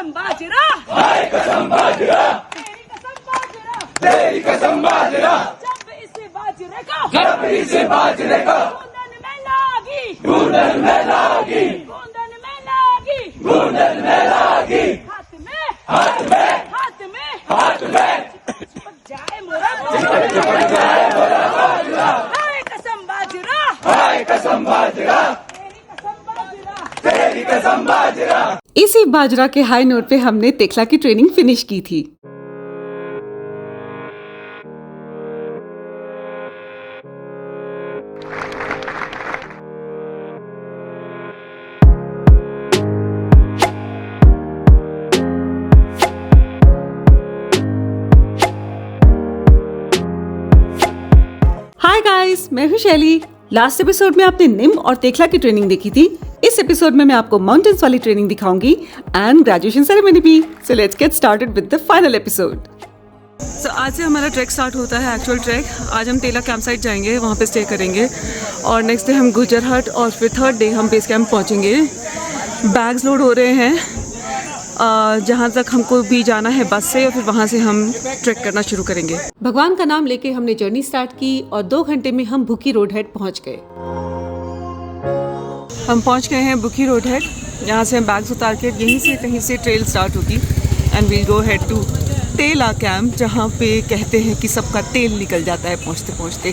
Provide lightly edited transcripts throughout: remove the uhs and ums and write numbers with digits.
कसम बाजरा, हाय कसम बाजरा, तेरी कसम बाजरा, तेरी कसम बाजरा, जब इसे बाजरे को जब इसे बाजरे को गूंदन में लागी, गूंदन में लागी, गूंदन में लागी, गूंदन में लागी, हाथ में, हाथ में, हाथ में, हाथ में, चिपक जाए मोरा चिपक जाए मोरा बाजरा, हाय कसम बाजरा, हाय कसम बाजरा, तेरी कसम बाजरा। तेरी कसम बाजरा। इसी बाजरा के हाई नोट पे हमने तेखला की ट्रेनिंग फिनिश की थी। हाय गाइस, मैं हूँ शैली। लास्ट एपिसोड में आपने निम और तेखला की ट्रेनिंग देखी थी। इस एपिसोड में मैं आपको माउंटेन्स वाली ट्रेनिंग दिखाऊंगी एंड ग्रेजुएशन सेरेमनी भी। So let's get started with the final episode. So आज से हमारा ट्रैक स्टार्ट होता है, एक्चुअल ट्रैक। आज हम तेला कैंप साइट जाएंगे, वहाँ पे स्टे करेंगे और नेक्स्ट डे हम गुजरहट और फिर थर्ड डे हम बेस कैंप पहुँचेंगे। बैग्स लोड हो रहे हैं, जहाँ तक हमको भी जाना है बस से और फिर वहाँ से हम ट्रैक करना शुरू करेंगे। भगवान का नाम लेके हमने जर्नी स्टार्ट की और 2 घंटे में हम बुकी रोड हेड पहुँच गए। हम पहुँच गए हैं बुकी रोड हेड। यहाँ से हम बैग्स उतार के यहीं से कहीं से ट्रेल स्टार्ट होगी and we'll go ahead to Tela camp, जहाँ पे कहते हैं कि सबका तेल निकल जाता है पहुँचते पहुँचते।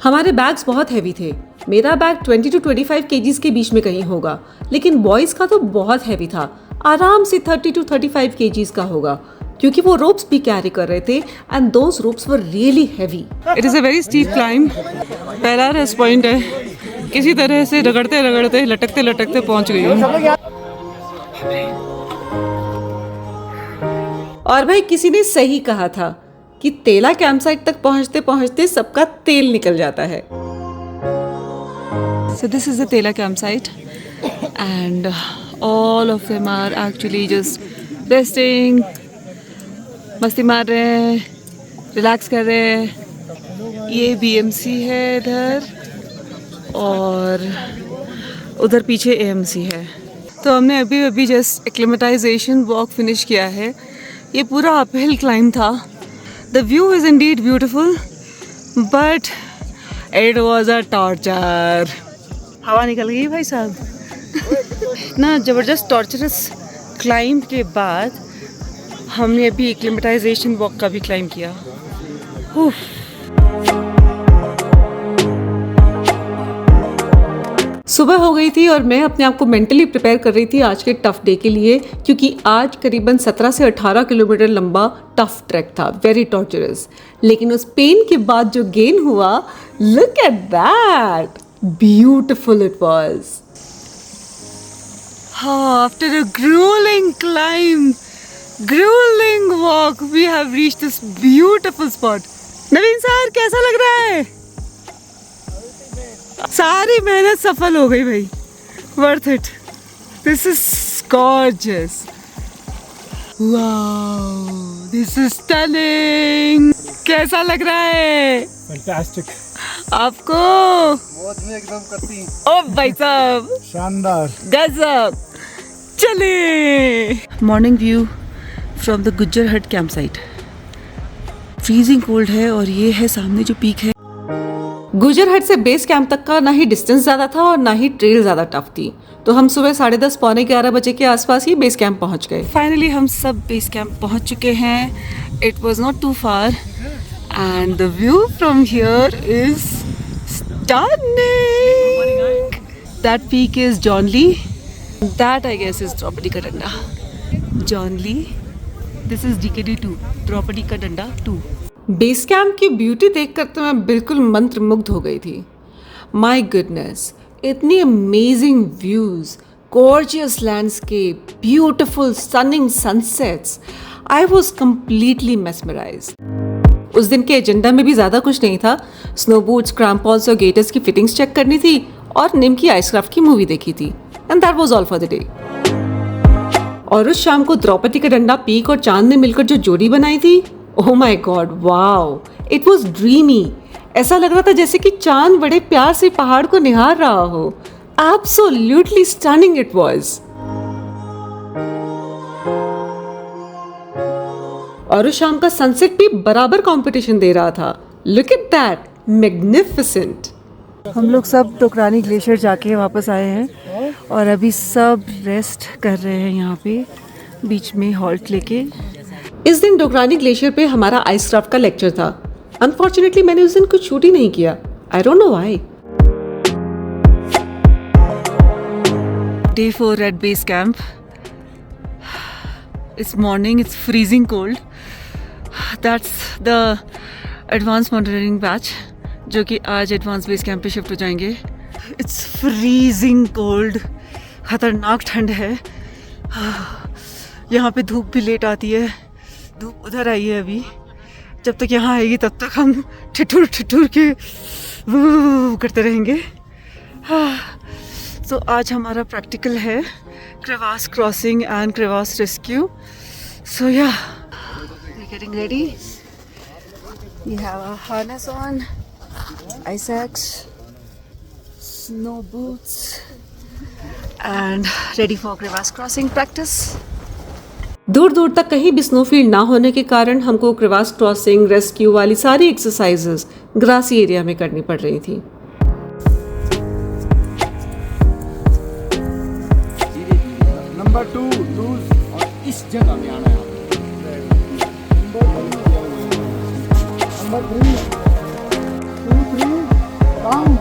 हमारे बैग्स बहुत हैवी थे। मेरा बैग 20 to 25 kgs के बीच में कहीं होगा, लेकिन बॉयज़ का तो बहुत हैवी था, आराम से 30 to 35 kgs का होगा, क्योंकि वो रोप्स भी कैरी कर रहे थे and those ropes were really heavy. It is a very steep climb. पहला रेस्ट पॉइंट है, किसी तरह से रगड़ते रगड़ते लटकते लटकते पहुंच गई हूँ। और भाई किसी ने सही कहा था कि तेला कैंप साइट तक पहुंचते पहुंचते सबका तेल निकल जाता है। So this is the Tela campsite and all of them are actually just resting, मस्ती मार रहे हैं, रिलैक्स कर रहे हैं। ये BMC है इधर और उधर पीछे AMC है। तो हमने अभी जस्ट एक्लिमेटाइजेशन वॉक फिनिश किया है। ये पूरा अपहिल क्लाइंब था। The view is indeed beautiful but it was a torture। हवा निकल गई भाई साहब। ना ज़बरदस्त टॉर्चरस क्लाइंब के बाद हमने अभी एक्लिमेटाइजेशन वॉक का भी क्लाइंब किया। सुबह हो गई थी और मैं अपने आप को मेंटली प्रिपेयर कर रही थी आज के टफ डे के लिए, क्योंकि आज करीबन 17 से 18 किलोमीटर लंबा टफ ट्रैक था, वेरी टॉर्चरस। लेकिन उस पेन के बाद जो गेन हुआ, look at that, beautiful it was. After a grueling climb, grueling walk, we have reached this beautiful spot. Naveen sir, कैसा लग रहा है? सारी मेहनत सफल हो गई भाई। Worth it. This is gorgeous. Wow, this is stunning. कैसा लग रहा है? फैंटास्टिक। आपको मौज में एकदम करती। ओ भाई साहब, शानदार, गजब। चले। Morning view from the Gujjarhat camp site. Freezing cold है और ये है सामने जो पीक है। गुज्जरहट से बेस कैंप तक का ना ही डिस्टेंस ज़्यादा था और ना ही ट्रेल ज़्यादा टफ थी, तो हम सुबह 10:30 पौने 11 बजे के आसपास ही बेस कैंप पहुंच गए। फाइनली हम सब बेस कैंप पहुंच चुके हैं। It was not too far and the view from here is stunning. That peak is John Lee. That I guess is Draupadi Ka Danda. John Lee. This is DKD 2. Draupadi Ka Danda 2. Base camp की beauty देखकर तो मैं बिल्कुल मंत्रमुग्ध हो गई थी। My goodness, इतनी amazing views, gorgeous landscape, beautiful stunning sunsets. I was completely mesmerized. उस दिन के एजेंडा में भी ज़्यादा कुछ नहीं था। स्नो बूट्स, क्रैम्पॉन्स और गेटर्स की फिटिंग्स चेक करनी थी और निम की आइसक्राफ्ट की मूवी देखी थी and that was all for the day. और उस शाम को द्रौपदी का डंडा पीक और चांद ने मिलकर जो जोड़ी बनाई थी, oh my God, wow, it was dreamy. ऐसा लग रहा था जैसे कि चांद बड़े प्यार से पहाड़ को निहार रहा हो। Absolutely stunning it was. और उस शाम का सनसेट भी बराबर कंपटीशन दे रहा था. Look at that, magnificent. हम लोग सब टोकरानी ग्लेशियर जाके वापस आए हैं और अभी सब रेस्ट कर रहे हैं यहाँ पे बीच में हॉल्ट लेके. इस दिन डोकरानी ग्लेशियर पे हमारा आइस क्राफ्ट का लेक्चर था. अनफॉर्चुनेटली मैंने उस दिन कुछ शूट ही नहीं किया. I don't know why. Day 4 at base camp. It's morning, it's freezing cold. That's the advanced mountaineering batch जो कि आज एडवांस बेस कैंप पे शिफ्ट हो जाएंगे. It's freezing cold. खतरनाक ठंड है. यहाँ पे धूप भी लेट आती है. धूप उधर आई है अभी. जब तक यहाँ आएगी तब तक हम ठिठुर ठिठुर के करते रहेंगे. तो आज हमारा प्रैक्टिकल है crevasse crossing and crevasse rescue. So yeah we getting ready. We have a harness on, ice axe, snow boots and ready for crevasse crossing practice. दूर दूर तक कहीं भी स्नोफील्ड ना होने के कारण हमको क्रेवास क्रॉसिंग, रेस्क्यू वाली सारी एक्सरसाइजेस ग्रासी एरिया में करनी पड़ रही थी. नंबर 2 लूज और इस जगह में आना है. Number 3 2 3 down.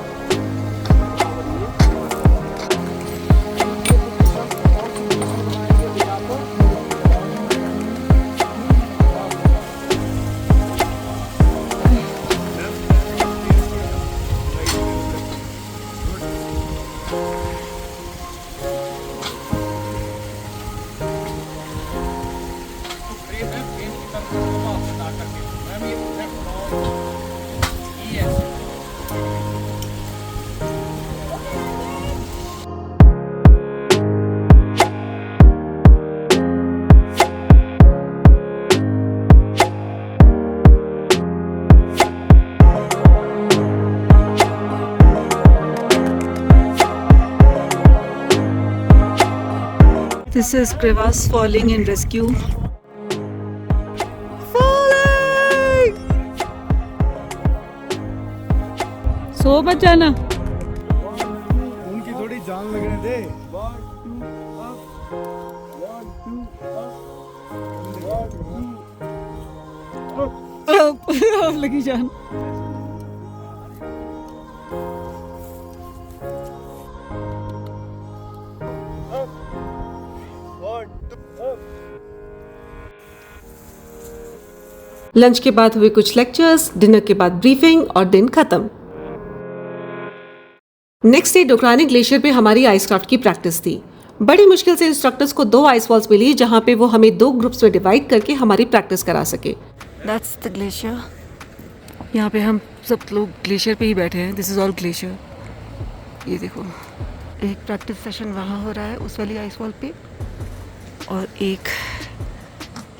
This is crevasse falling and rescue. Falling! सो बच जाना. उनकी थोड़ी जान लगने दे. अब लगी जान. लंच के बाद हुए कुछ लेक्चर्स, डिनर के बाद ब्रीफिंग और दिन खत्म. नेक्स्ट डे डोकरानी ग्लेशियर पे हमारी आइस क्राफ्ट की प्रैक्टिस थी. बड़ी मुश्किल से इंस्ट्रक्टर्स को 2 आइस वॉल्स मिली जहां पे वो हमें 2 ग्रुप्स में डिवाइड करके हमारी प्रैक्टिस करा सके. That's the glacier. यहाँ पे हम सब लोग ग्लेशियर पे ही बैठे हैं. This is all glacier. ये देखो, एक प्रैक्टिस सेशन वहाँ हो रहा है उस वाली आइस वॉल पे और एक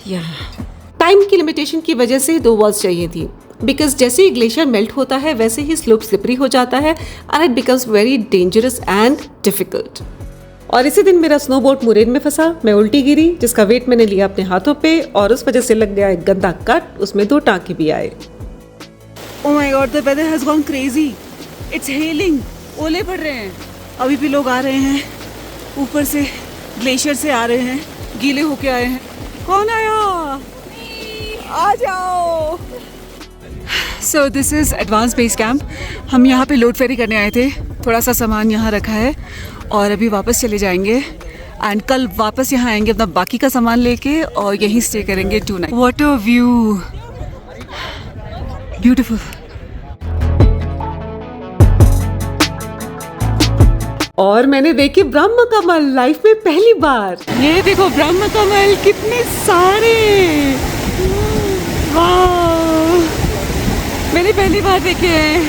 यहाँ. टाइम की लिमिटेशन की वजह से 2 वॉल्स चाहिए थी. बिकॉज जैसे ही ग्लेशियर मेल्ट होता है वैसे ही स्लोप स्लिपरी हो जाता है and it becomes very dangerous and difficult. और इसी दिन मेरा स्नोबोर्ड मुरेन में फंसा. मैं उल्टी गिरी जिसका वेट मैंने लिया अपने हाथों पे और उस वजह से लग गया एक गंदा कट. उसमें 2 टांके भी आए. Oh my God, the weather has gone crazy. It's hailing. ओले पड़ रहे हैं. अभी भी लोग आ रहे हैं. ऊपर से ग्लेशियर से आ रहे हैं. गीले होके आए हैं. कौन आया? आ जाओ. So this is advanced base camp. हम यहाँ पे लोड फेरी करने आए थे. थोड़ा सा सामान यहाँ रखा है और अभी वापस चले जाएंगे. एंड कल वापस यहाँ आएंगे अपना बाकी का सामान लेके और यहीं स्टे करेंगे 2 night. What a view. Beautiful. और मैंने देखे ब्रह्म कमल लाइफ में पहली बार. ये देखो ब्रह्म कमल कितने सारे. वाह, मैंने पहली बार देखे हैं.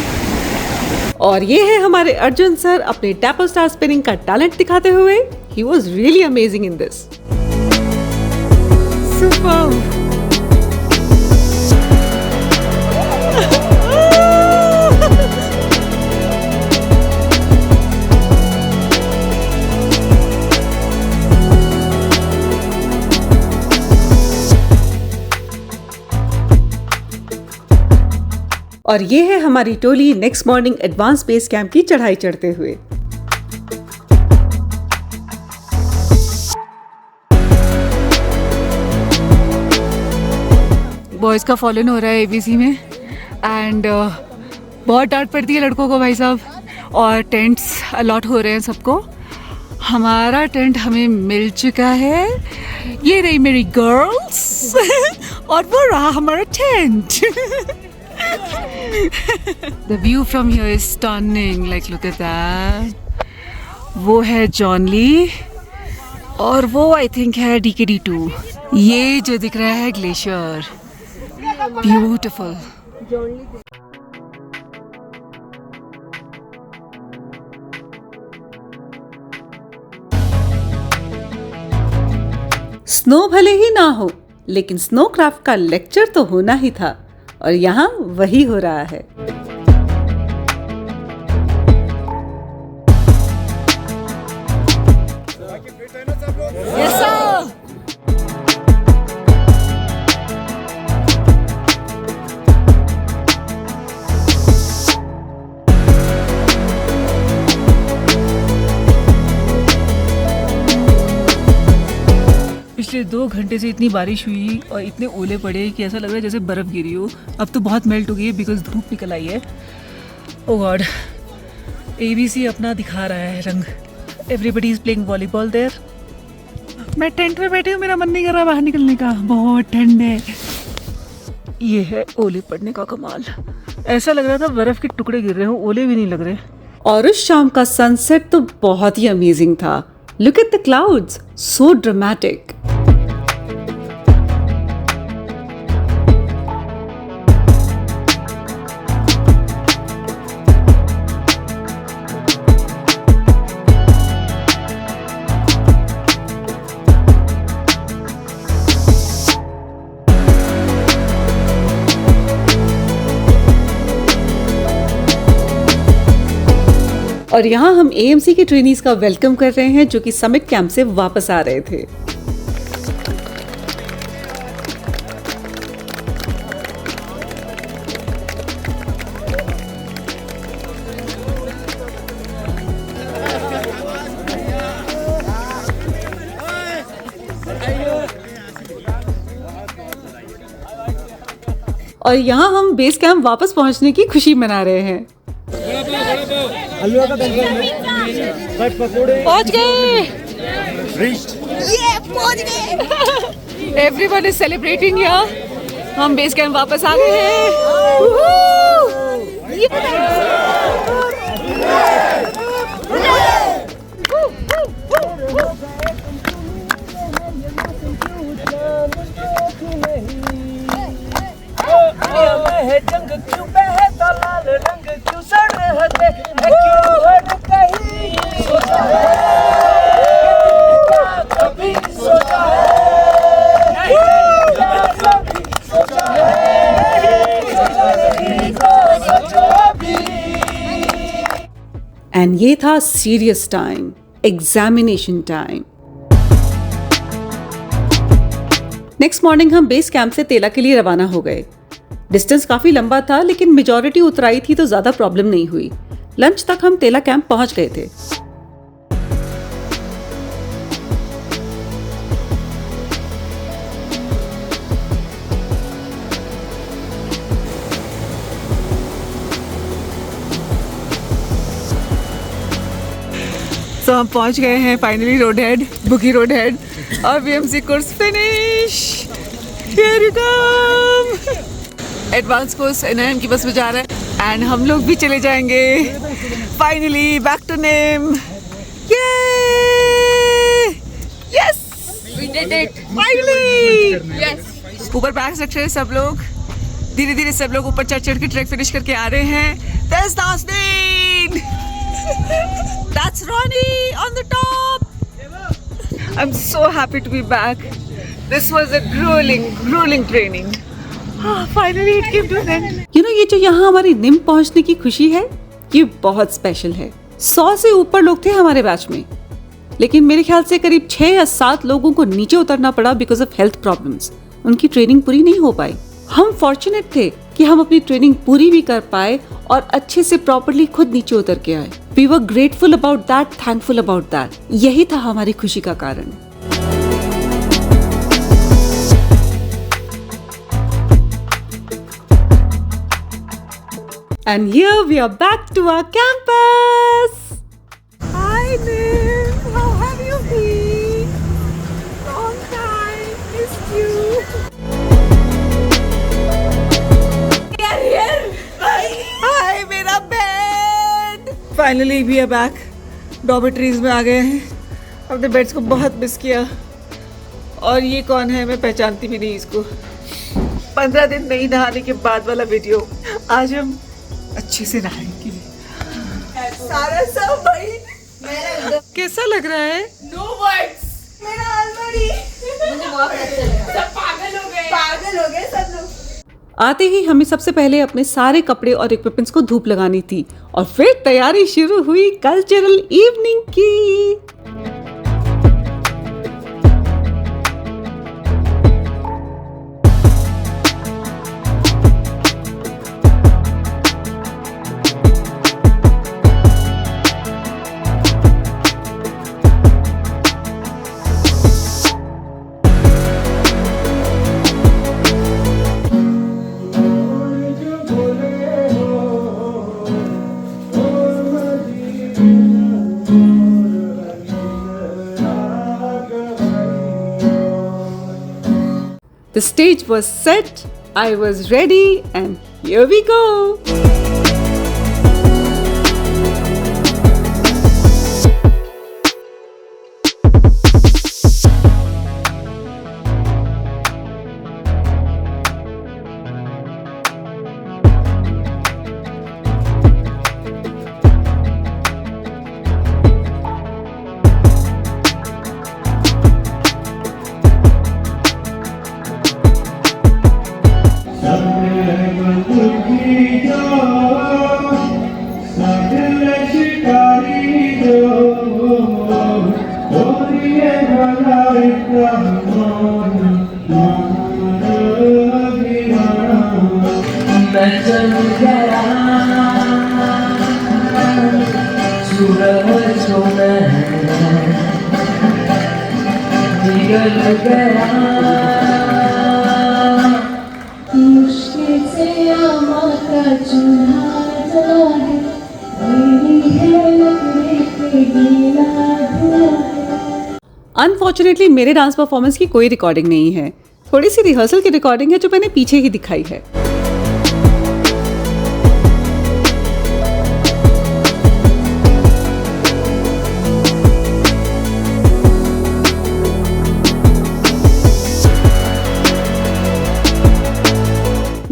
और ये है हमारे अर्जुन सर अपने टैपर स्टार स्पिनिंग का टैलेंट दिखाते हुए. He was really amazing in this. Super. और ये है हमारी टोली next morning advance base camp की चढ़ाई चढ़ते हुए। बॉयज़ का फॉलन हो रहा है एबीसी में एंड बहुत डांट पड़ती है लड़कों को भाई साहब, और टेंट्स अलॉट हो रहे हैं सबको। हमारा टेंट हमें मिल चुका है, ये रही मेरी गर्ल्स और वो रहा हमारा tent. The view from here is stunning, like look at that. वो है जॉनली और वो आई थिंक है DKD2। ये जो दिख रहा है ग्लेशियर, ब्यूटिफुल। स्नो भले ही ना हो, लेकिन स्नो क्राफ्ट का लेक्चर तो होना ही था, और यहाँ वही हो रहा है। Yes, sir. पिछले 2 घंटे से इतनी बारिश हुई और इतने ओले पड़े कि ऐसा लग रहा है जैसे बर्फ़ गिरी हो। अब तो बहुत मेल्ट हो गई है बिकॉज धूप निकल आई है। ओह गॉड, एबीसी अपना दिखा रहा है रंग। Everybody is playing volleyball there. मैं टेंट में बैठी हूँ, मेरा मन नहीं कर रहा बाहर निकलने का, बहुत ठंड है। ये है ओले पड़ने का कमाल। ऐसा लग रहा था बर्फ़ के टुकड़े गिर रहे हो, ओले भी नहीं लग रहे। और उस शाम का सनसेट तो बहुत ही अमेजिंग था। Look at the clouds, so dramatic. और यहाँ हम AMC के ट्रेनीज का वेलकम कर रहे हैं जो कि समिट कैंप से वापस आ रहे थे। और यहाँ हम बेस कैंप वापस पहुँचने की खुशी मना रहे हैं। पहुंच गए। पहुंच गए। एवरीवन इज सेलिब्रेटिंग यार। हम बेस कैंप वापस आ गए हैं। जंग क्यों बहता लाल रंग क्यों सरहदे है क्यों हर कहीं सोचा है कभी सोचा है कभी सोचा है। एंड ये था serious time, examination time. Next morning हम बेस कैंप से तेला के लिए रवाना हो गए। डिस्टेंस काफी लंबा था लेकिन मेजॉरिटी उतराई थी तो ज्यादा प्रॉब्लम नहीं हुई। लंच तक हम तेला कैंप पहुंच गए थे। तो हम पहुंच गए हैं finally road head, Buki road head, और BMC course finish. Here you come. Advance course NIM की बस में जा रहा है एंड हम लोग भी चले जाएंगे finally back to NIM. Yes we did it finally. Yes, ऊपर बैग्स रख रहे हैं सब लोग। धीरे धीरे सब लोग ऊपर चढ़ चढ़ के ट्रैक फिनिश करके आ रहे हैं। There's Nasdeen. That's Ronnie on the top. I'm so happy to be back. This was a grueling training. Finally it came to an end. ये जो यहाँ हमारी निम पहुँचने की खुशी है, ये बहुत स्पेशल है। 100 से ऊपर लोग थे हमारे बैच में, लेकिन मेरे ख्याल से करीब 6 या 7 लोगों को नीचे उतरना पड़ा बिकॉज ऑफ हेल्थ प्रॉब्लम्स। उनकी ट्रेनिंग पूरी नहीं हो पाई। हम फॉर्चुनेट थे, कि हम अपनी ट्रेनिंग पूरी भी कर पाए और अच्छे से प्रॉपरली खुद नीचे उतर के आए। We were grateful about that, thankful about that. यही था हमारी खुशी का कारण। And here we are back to our campus. Hi Nim, how have you been? Long time, missed you. Hi मेरा bed. Finally we are back. Dormitories में आ गए हैं। अपने बेड्स को बहुत मिस किया। और ये कौन है, मैं पहचानती भी नहीं इसको। 15 दिन नहीं नहाने के बाद वाला वीडियो। आज हम अच्छे से नहाएंगे। सारा सब भाई कैसा लग रहा है? No words. मेरा ऑलरेडी मुझे बहुत अच्छा लगा। सब पागल हो गए सब लोग। आते ही हमें सबसे पहले अपने सारे कपड़े और इक्विपमेंट्स को धूप लगानी थी और फिर तैयारी शुरू हुई कल्चरल इवनिंग की। The stage was set, I was ready, and here we go. मुश्किल से आमा का चूल्हा जला है, मेरी है लकड़ी पे गीला धुआं है। अनफॉर्चुनेटली मेरे डांस परफॉर्मेंस की कोई रिकॉर्डिंग नहीं है। थोड़ी सी रिहर्सल की रिकॉर्डिंग है जो मैंने पीछे ही दिखाई है।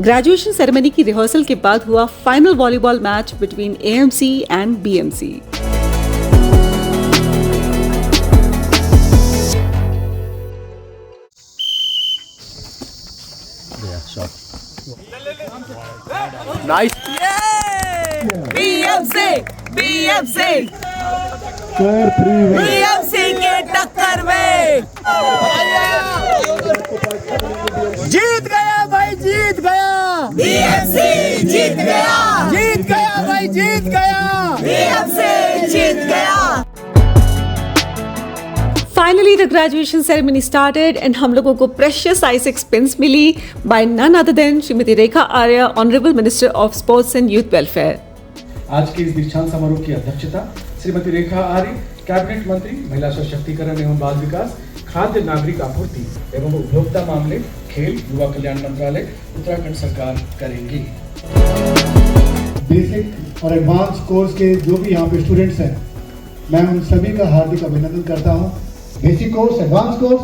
ग्रेजुएशन सेरेमनी की रिहर्सल के बाद हुआ final volleyball match between AMC and BMC। Nice. BMC के टक्कर में जीत गया भाई, जीत गया। BMC जीत गया, जीत गया भाई, जीत गया। BMC जीत गया। Finally, the graduation ceremony started and हम लोगों को precious I6 pins milli by none other than Shrimati Rekha Arya, Honorable Minister of Sports and Youth Welfare। आज के इस दीक्षांत समारोह की अध्यक्षता श्रीमती रेखा आर्य, कैबिनेट मंत्री, महिला सशक्तिकरण एवं बाल विकास, खाद्य नागरिक आपूर्ति एवं उपभोक्ता मामले, खेल युवा कल्याण मंत्रालय, उत्तराखंड सरकार करेंगी। बेसिक और एडवांस कोर्स के जो भी यहाँ पे स्टूडेंट्स हैं, मैं उन सभी का हार्दिक अभिनंदन करता हूँ। बेसिक कोर्स, एडवांस कोर्स,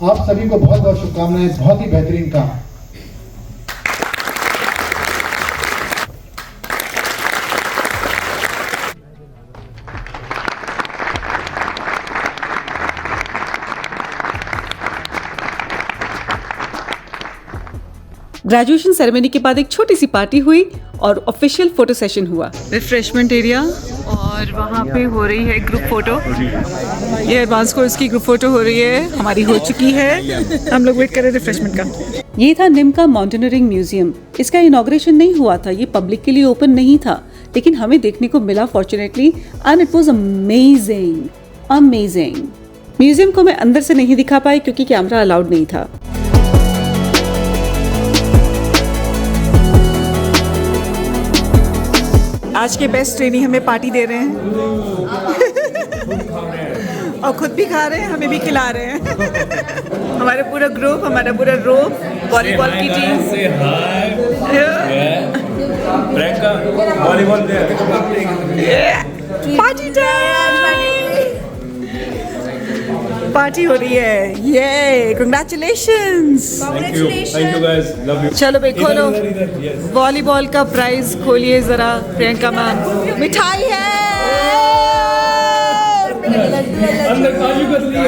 आप सभी को बहुत बहुत शुभकामनाएं। बहुत ही बेहतरीन काम। ग्रेजुएशन सेरेमनी के बाद एक छोटी सी पार्टी हुई और ऑफिशियल फोटो सेशन हुआ। रिफ्रेशमेंट एरिया और और वहाँ पे हो रही है ग्रुप फोटो। ये एडवांस कोर्स की ग्रुप फोटो हो रही है, हमारी हो चुकी है। हम लोग वेट कर रहे हैं रिफ्रेशमेंट का। ये था निम का माउंटेनियरिंग म्यूजियम। इसका इनॉग्रेशन नहीं हुआ था, ये पब्लिक के लिए ओपन नहीं था, लेकिन हमें देखने को मिला fortunately, and it was amazing amazing. Museum को मैं अंदर से नहीं दिखा पाई क्योंकि कैमरा अलाउड नहीं था। आज के बेस्ट ट्रेनी हमें पार्टी दे रहे हैं और खुद भी खा रहे हैं, हमें भी खिला रहे हैं। हमारा पूरा ग्रुप, हमारा पूरा रोप, वॉलीबॉल की team. Volleyball party time, party हो रही है। ये congratulations. Thank you guys, love you. चलो भाई खोलो वॉलीबॉल का प्राइज, खोलिए जरा प्रियंका मैम। मिठाई है। अंदर काजू कतली है।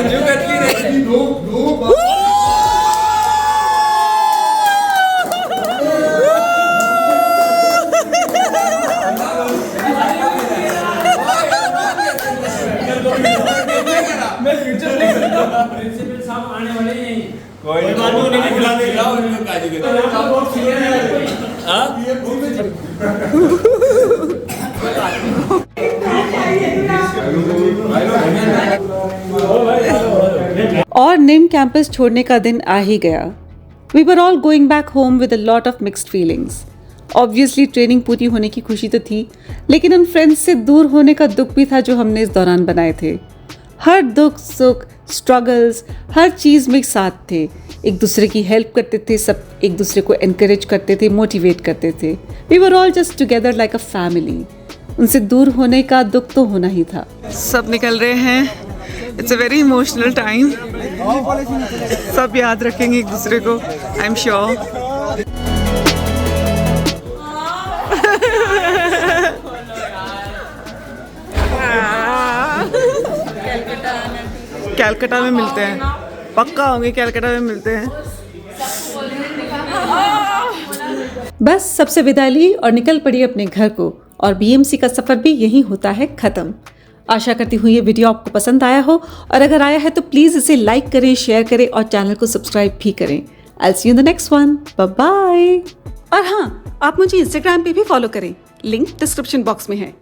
प्रिंसिपल साहब आने वाले हैं। कोई नहीं खिला देगा उनको काजू और निम कैंपस छोड़ने का दिन आ ही गया। We were all going back home with a lot of mixed feelings. Obviously training पूरी होने की खुशी तो थी, लेकिन उन फ्रेंड्स से दूर होने का दुख भी था जो हमने इस दौरान बनाए थे। हर दुख सुख स्ट्रगल्स हर चीज़ में साथ थे, एक दूसरे की हेल्प करते थे, सब एक दूसरे को एनकरेज करते थे, मोटिवेट करते थे। We were all just together like a family. उनसे दूर होने का दुख तो होना ही था। सब निकल रहे हैं। It's a very emotional time. सब याद रखेंगे एक दूसरे को, आई एम श्योर। कैलकाटा में मिलते हैं, पक्का होंगे कैलकाटा में मिलते हैं। बस सबसे विदा ली और निकल पड़ी अपने घर को, और बीएमसी का सफ़र भी यहीं होता है ख़त्म। आशा करती हूँ ये वीडियो आपको पसंद आया हो, और अगर आया है तो प्लीज़ इसे लाइक करें, शेयर करें और चैनल को सब्सक्राइब भी करें। I see you in the next one, bye bye. और हाँ, आप मुझे इंस्टाग्राम पे भी फॉलो करें, लिंक डिस्क्रिप्शन बॉक्स में है।